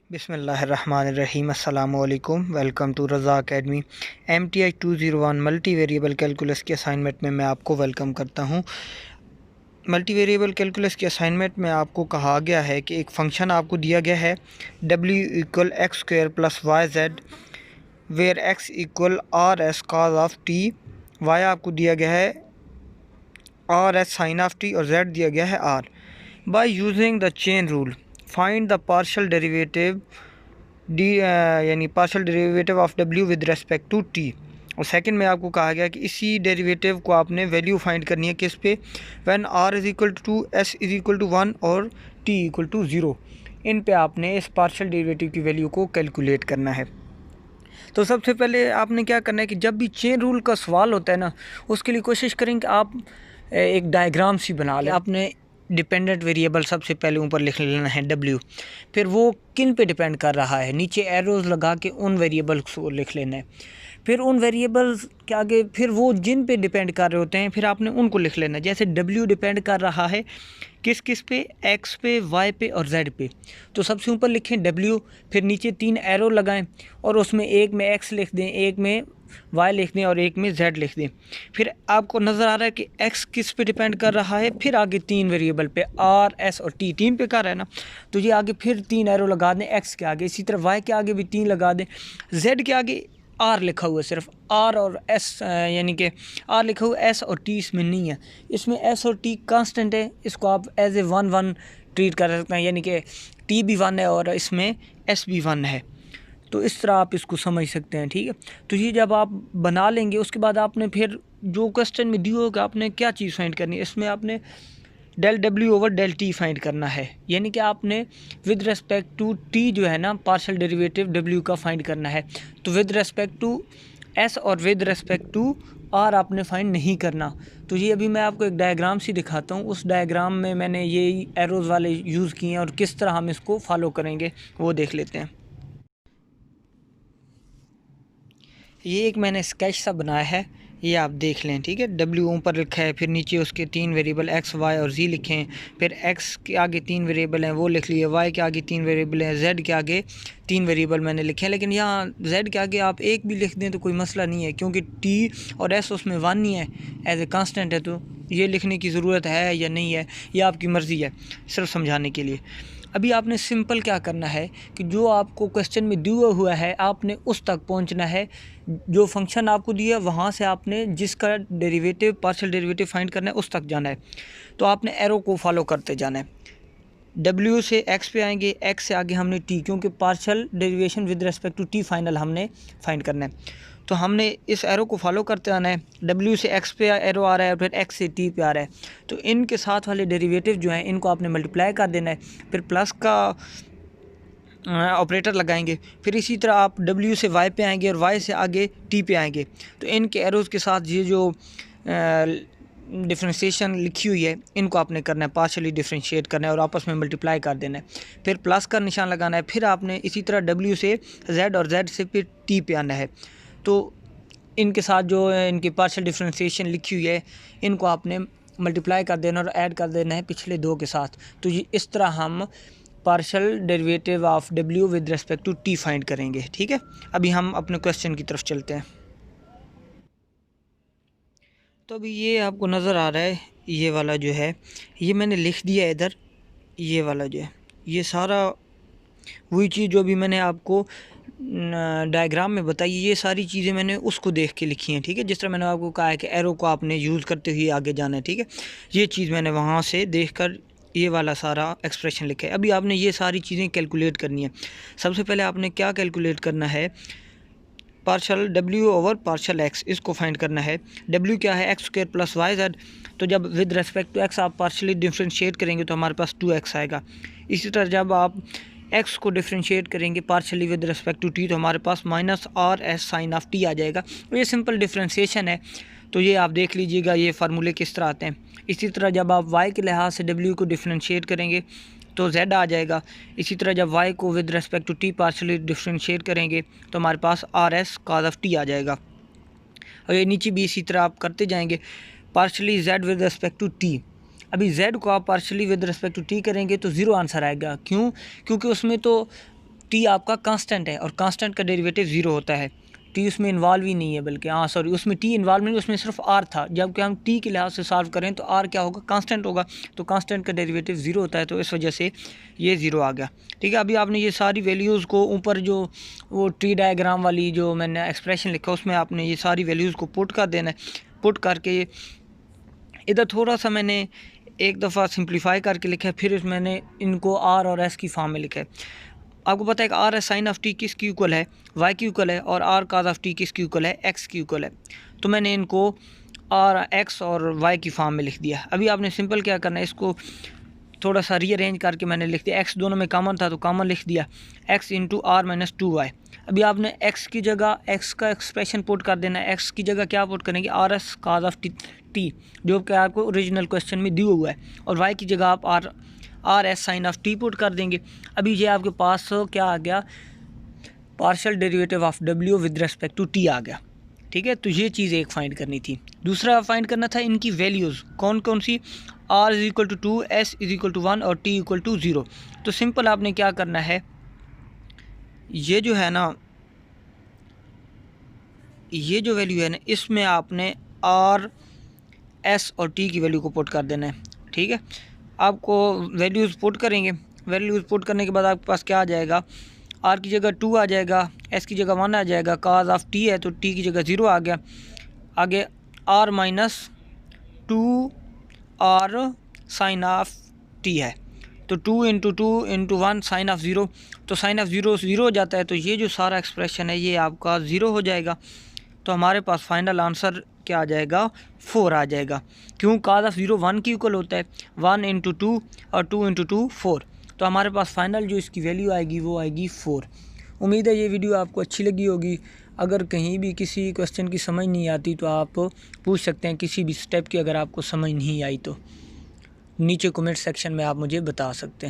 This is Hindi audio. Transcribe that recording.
बिस्मिल्लाहिर्रहमानिर्रहीम अस्सलामुअलैकुम। Welcome to Raza academy. MTI 201 multi variable calculus की असाइनमेंट में मैं आपको वेलकम करता हूं। मल्टी वेरिएबल कैलकुलस की असाइनमेंट में आपको कहा गया है कि एक फ़ंक्शन आपको दिया गया है w equal x square plus Y z, where x equal r s cos of t. y आपको दिया गया है r S sine of t और z दिया गया है r। By using the chain rule find the partial derivative d यानी partial derivative of w with respect to t। और सेकंड में आपको कहा गया कि इसी डेरिवेटिव को आपने वैल्यू फाइंड करनी है किस पे, when r is equal to s is equal to 1 और t इक्वल टू 0। इन पे आपने इस पार्शियल डेरिवेटिव की वैल्यू को कैलकुलेट करना है। तो सबसे पहले आपने क्या करना है कि जब भी चेन रूल का सवाल होता है ना, उसके लिए कोशिश करें कि आप एक डायग्राम सी बना लें। आपने डिपेंडेंट वेरिएबल सबसे पहले ऊपर लिख लेना है w, फिर वो किन पे डिपेंड कर रहा है नीचे एरोज़ लगा के उन वेरिएबल्स को लिख लेना है। फिर उन वेरिएबल्स के आगे फिर वो जिन पे डिपेंड कर रहे होते हैं फिर आपने उनको लिख लेना है। जैसे w डिपेंड कर रहा है किस किस पे, x पे, y पे और z पे। तो सबसे ऊपर लिखें w, फिर नीचे 3 एरो लगाएं और उसमें एक में x लिख दें, एक में y लिख दें और एक में z लिख दें। फिर आपको नज़र आ रहा है कि x किस पे डिपेंड कर रहा है, फिर आगे 3 वेरिएबल पे r, s और t, 3 पे कर रहा है ना, तो ये आगे फिर 3 एरो लगा दें x के आगे। इसी तरह y के आगे भी 3 लगा दें। z के आगे r लिखा हुआ है, सिर्फ r और s, यानी कि r लिखा हुआ है, s और t इसमें नहीं है। इसमें s और t कांस्टेंट है, इसको आप एज ए 1 ट्रीट कर सकते हैं, यानी कि t भी 1 है और इसमें s भी 1 है। तो इस तरह आप इसको समझ सकते हैं, ठीक है। तो ये जब आप बना लेंगे उसके बाद आपने फिर जो क्वेश्चन में दिया होगा आपने क्या चीज़ फाइंड करनी है, इसमें आपने del w over del t find करना है। यानी कि आपने विद रेस्पेक्ट टू t जो है ना पार्शियल डेरिवेटिव w का फाइंड करना है। तो विद रेस्पेक्ट टू s और विद रेस्पेक्ट टू r आपने फाइंड नहीं करना। तो ये अभी मैं आपको एक डायग्राम सी दिखाता हूँ। उस डायग्राम में मैंने ये एरोज़ वाले यूज़ किए हैं और किस तरह हम इसको फॉलो करेंगे वो देख लेते हैं। ये एक मैंने स्केच सा बनाया है, ये आप देख लें, ठीक है। w ऊपर लिखा है, फिर नीचे उसके 3 वेरिएबल x, y और z लिखे हैं। फिर x के आगे 3 वेरिएबल हैं वो लिख लिए, y के आगे 3 वेरिएबल हैं, z के आगे 3 वेरिएबल मैंने लिखे हैं। लेकिन यहाँ z के आगे आप एक भी लिख दें तो कोई मसला नहीं है, क्योंकि t और s उसमें 1 नहीं है, एज ए कांस्टेंट है। तो ये लिखने की ज़रूरत है या नहीं है ये आपकी मर्ज़ी है, सिर्फ समझाने के लिए। अभी आपने सिंपल क्या करना है कि जो आपको क्वेश्चन में दिया हुआ है आपने उस तक पहुंचना है। जो फंक्शन आपको दिया वहाँ से आपने जिसका डेरिवेटिव पार्शियल डेरिवेटिव फाइंड करना है उस तक जाना है। तो आपने एरो को फॉलो करते जाना है। w से x पे आएंगे, x से आगे हमने t, क्योंकि partial derivation with respect to t final हमने फाइंड करना है। तो हमने इस एरो को फॉलो करते आना है। w से x पे एरो आ रहा है, फिर x से t पे आ रहा है, तो इनके साथ वाले डेरिवेटिव जो हैं इनको आपने मल्टीप्लाई कर देना है। फिर प्लस का ऑपरेटर लगाएंगे। फिर इसी तरह आप w से y पे आएंगे और y से आगे t पे आएंगे। तो इनके एरोज़ के साथ ये जो डिफ्रेंशिएशन लिखी हुई है इनको आपने करना है, पार्शियली डिफ्रेंशिएट करना है और आपस में मल्टीप्लाई कर देना है। फिर प्लस का निशान लगाना है। फिर आपने इसी तरह w से z और z से फिर t पे आना है। तो इनके साथ जो इनकी पार्शियल डिफ्रेंशिएशन लिखी हुई है इनको आपने मल्टीप्लाई कर देना और ऐड कर देना है पिछले दो के साथ। तो ये इस तरह हम partial derivative of w with respect to t find करेंगे, ठीक है। अभी हम अपने क्वेश्चन की तरफ चलते हैं। तो अभी ये आपको नज़र आ रहा है, ये वाला जो है ये मैंने लिख दिया है इधर। ये वाला जो है ये सारा वही चीज़ जो अभी मैंने आपको डायग्राम में बताई, ये सारी चीज़ें मैंने उसको देख के लिखी हैं, ठीक है। जिस तरह मैंने आपको कहा है कि एरो को आपने यूज़ करते हुए आगे जाना है, ठीक है। ये चीज़ मैंने वहाँ से देखकर ये वाला सारा एक्सप्रेशन लिखा है। अभी आपने ये सारी चीज़ें कैलकुलेट करनी है। सबसे पहले आपने क्या कैलकुलेट करना है, partial w over partial x, इसको फाइंड करना है। w क्या है, X square plus Y Z. तो जब विद रेस्पेक्ट टू x आप पार्शियली डिफ्रेंशिएट करेंगे तो हमारे पास 2x आएगा। इसी तरह जब आप x को डिफ्रेंशिएट करेंगे partially with respect to t तो हमारे पास minus r S sine of t आ जाएगा। तो ये सिंपल डिफ्रेंशिएशन है, तो ये आप देख लीजिएगा ये फार्मूले किस तरह आते हैं। इसी तरह जब आप y के लिहाज से w को डिफ्रेंशिएट करेंगे तो z आ जाएगा। इसी तरह जब y को with respect to t partially differentiate करेंगे तो हमारे पास r s cos of t आ जाएगा। और ये नीचे भी इसी तरह आप करते जाएंगे, partially z with respect to t। अभी z को आप partially with respect to t करेंगे तो ज़ीरो आंसर आएगा। क्यों? क्योंकि उसमें तो टी आपका कांस्टेंट है और कांस्टेंट का डेरिवेटिव 0 होता है। टी उसमें इन्वॉल्व ही नहीं है, बल्कि सॉरी उसमें टी इन्वॉल्व नहीं, उसमें सिर्फ आर था। जबकि हम टी के लिहाज से सॉल्व करें तो आर क्या होगा, कांस्टेंट होगा, तो कांस्टेंट का डेरिवेटिव 0 होता है, तो इस वजह से ये 0 आ गया। ठीक है, अभी आपने ये सारी वैल्यूज़ को ऊपर जो वो ट्री डायग्राम वाली जो मैंने एक्सप्रेशन लिखा उसमें आपने ये सारी वैल्यूज़ को पुट कर देना है। पुट करके इधर थोड़ा सा मैंने एक दफ़ा सिंप्लीफाई करके लिखा है, फिर मैंने इनको आर और एस की फॉर्म में लिखा है। आपको पता है कि R S sine of T किसकी इक्वल है, वाई की इक्वल है, और आर काज ऑफ टी किसकी इक्वल है, एक्स की इक्वल है। तो मैंने इनको आर एक्स और वाई की फॉर्म में लिख दिया। अभी आपने सिंपल क्या करना है, इसको थोड़ा सा रीअरेंज करके मैंने लिख दिया। एक्स दोनों में कॉमन था तो कॉमन लिख दिया, x into are minus 2y। अभी आपने एक्स की जगह एक्स का एक्सप्रेशन पुट कर देना है। एक्स की जगह क्या पुट करेंगे, are s cos of T जो कि आपको ओरिजिनल क्वेश्चन में दिया हुआ है, और वाई की जगह आप r S sine of t put कर देंगे। अभी ये आपके पास क्या आ गया, पार्शियल डेरिवेटिव ऑफ डब्ल्यू विद रिस्पेक्ट टू टी आ गया। ठीक है, तो ये चीज़ एक फाइंड करनी थी। दूसरा फाइंड करना था इनकी वैल्यूज़ कौन कौन सी, r is equal to 2, s is equal to 1 और t इक्वल टू 0। तो सिंपल आपने क्या करना है, ये जो है ना, ये जो वैल्यू है ना, इसमें आपने r s और t की वैल्यू को पुट कर देना है। ठीक है, आपको वैल्यूज़ पुट करेंगे, वैल्यूज़ पुट करने के बाद आपके पास क्या आ जाएगा, r की जगह 2 आ जाएगा, s की जगह 1 आ जाएगा, काज ऑफ t है तो t की जगह 0 आ गया। आगे r minus 2 r sine of t है, तो 2 इंटू 2 इंटू 1 साइन ऑफ 0, तो साइन ऑफ 0 0 हो जाता है, तो ये जो सारा एक्सप्रेशन है ये आपका 0 हो जाएगा। तो हमारे पास फाइनल आंसर क्या आ जाएगा, 4 आ जाएगा। क्यों, काज ऑफ 0 1 की इक्वल होता है, 1 इंटू 2 और 2 इंटू 2 4, तो हमारे पास फाइनल जो इसकी वैल्यू आएगी वो आएगी 4। उम्मीद है ये वीडियो आपको अच्छी लगी होगी। अगर कहीं भी किसी क्वेश्चन की समझ नहीं आती तो आप पूछ सकते हैं, किसी भी स्टेप की अगर आपको समझ नहीं आई तो नीचे कमेंट सेक्शन में आप मुझे बता सकते हैं।